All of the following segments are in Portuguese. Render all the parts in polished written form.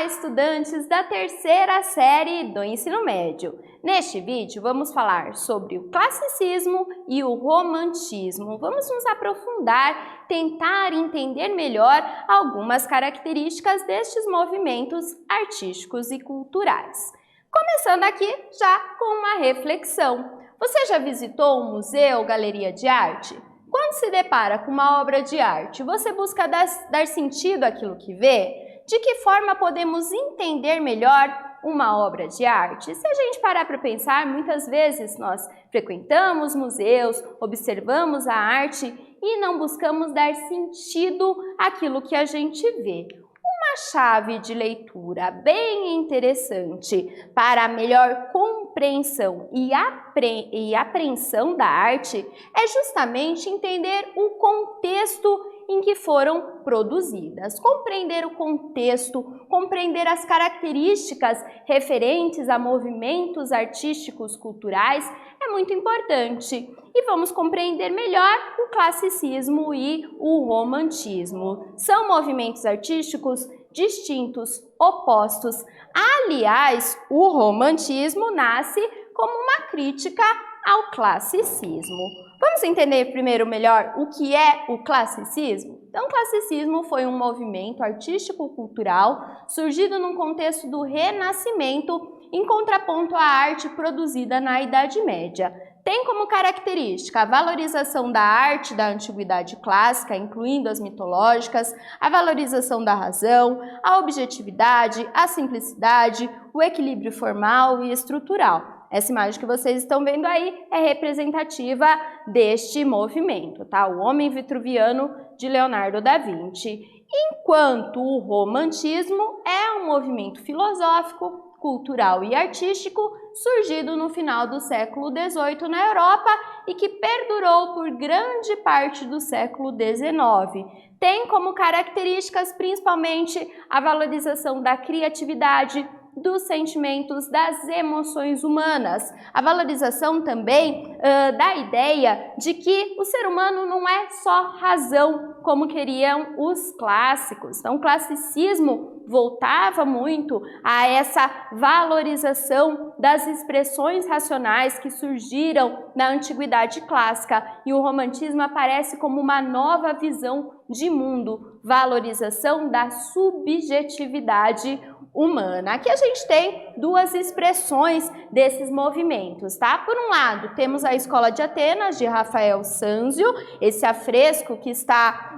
Olá, estudantes da terceira série do ensino médio. Neste vídeo vamos falar sobre o classicismo e o romantismo. Vamos nos aprofundar, tentar entender melhor algumas características destes movimentos artísticos e culturais. Começando aqui já com uma reflexão. Você já visitou um museu ou galeria de arte? Quando se depara com uma obra de arte, você busca dar sentido àquilo que vê? De que forma podemos entender melhor uma obra de arte? Se a gente parar para pensar, muitas vezes nós frequentamos museus, observamos a arte e não buscamos dar sentido àquilo que a gente vê. Uma chave de leitura bem interessante para a melhor compreensão e apreensão da arte é justamente entender o contexto em que foram produzidas. Compreender o contexto, compreender as características referentes a movimentos artísticos culturais é muito importante. E vamos compreender melhor o classicismo e o romantismo. São movimentos artísticos distintos, opostos. Aliás, o romantismo nasce como uma crítica ao classicismo. Vamos entender primeiro melhor o que é o classicismo? Então, o classicismo foi um movimento artístico-cultural surgido num contexto do Renascimento em contraponto à arte produzida na Idade Média. Tem como característica a valorização da arte da antiguidade clássica, incluindo as mitológicas, a valorização da razão, a objetividade, a simplicidade, o equilíbrio formal e estrutural. Essa imagem que vocês estão vendo aí é representativa deste movimento, tá? O Homem Vitruviano de Leonardo da Vinci. Enquanto o romantismo é um movimento filosófico, cultural e artístico surgido no final do século XVIII na Europa e que perdurou por grande parte do século XIX. Tem como características principalmente a valorização da criatividade, dos sentimentos, das emoções humanas. A valorização também da ideia de que o ser humano não é só razão, como queriam os clássicos. Então, o classicismo voltava muito a essa valorização das expressões racionais que surgiram na antiguidade clássica, e o romantismo aparece como uma nova visão de mundo, valorização da subjetividade humana. Aqui a gente tem duas expressões desses movimentos, tá? Por um lado, temos a Escola de Atenas, de Rafael Sanzio, esse afresco que está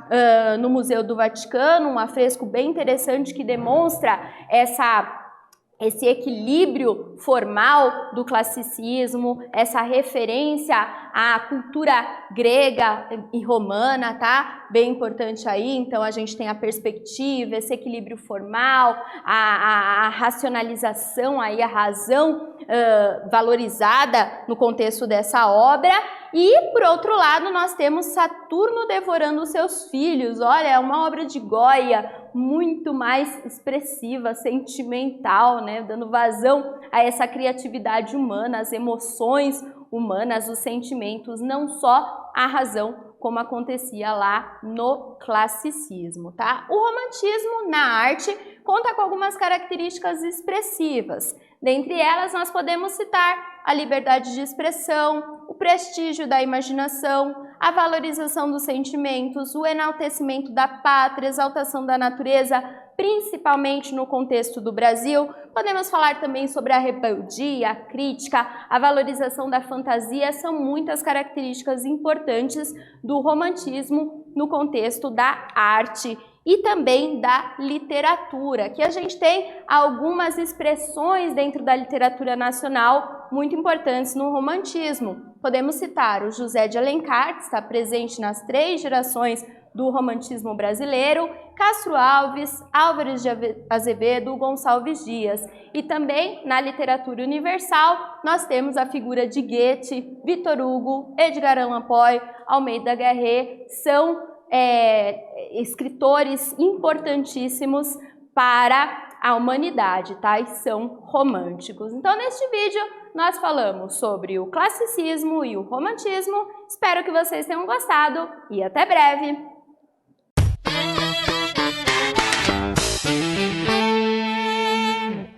no Museu do Vaticano, um afresco bem interessante que demonstra esse equilíbrio formal do classicismo, essa referência à cultura grega e romana, tá? Bem importante aí, então a gente tem a perspectiva, esse equilíbrio formal, a racionalização aí, a razão valorizada no contexto dessa obra. E, por outro lado, nós temos Saturno devorando os seus filhos. Olha, é uma obra de Goya muito mais expressiva, sentimental, né? Dando vazão a essa criatividade humana, as emoções humanas, os sentimentos, não só a razão, como acontecia lá no classicismo, tá? O romantismo na arte conta com algumas características expressivas. Dentre elas, nós podemos citar a liberdade de expressão, o prestígio da imaginação, a valorização dos sentimentos, o enaltecimento da pátria, exaltação da natureza, principalmente no contexto do Brasil. Podemos falar também sobre a rebeldia, a crítica, a valorização da fantasia. São muitas características importantes do romantismo no contexto da arte e também da literatura. Aqui a gente tem algumas expressões dentro da literatura nacional muito importantes no romantismo. Podemos citar o José de Alencar, que está presente nas 3 gerações do romantismo brasileiro, Castro Alves, Álvares de Azevedo, Gonçalves Dias. E também na literatura universal nós temos a figura de Goethe, Victor Hugo, Edgar Allan Poe, Almeida Garrett. São escritores importantíssimos para a humanidade, tá? E são românticos. Então, neste vídeo, nós falamos sobre o classicismo e o romantismo. Espero que vocês tenham gostado e até breve!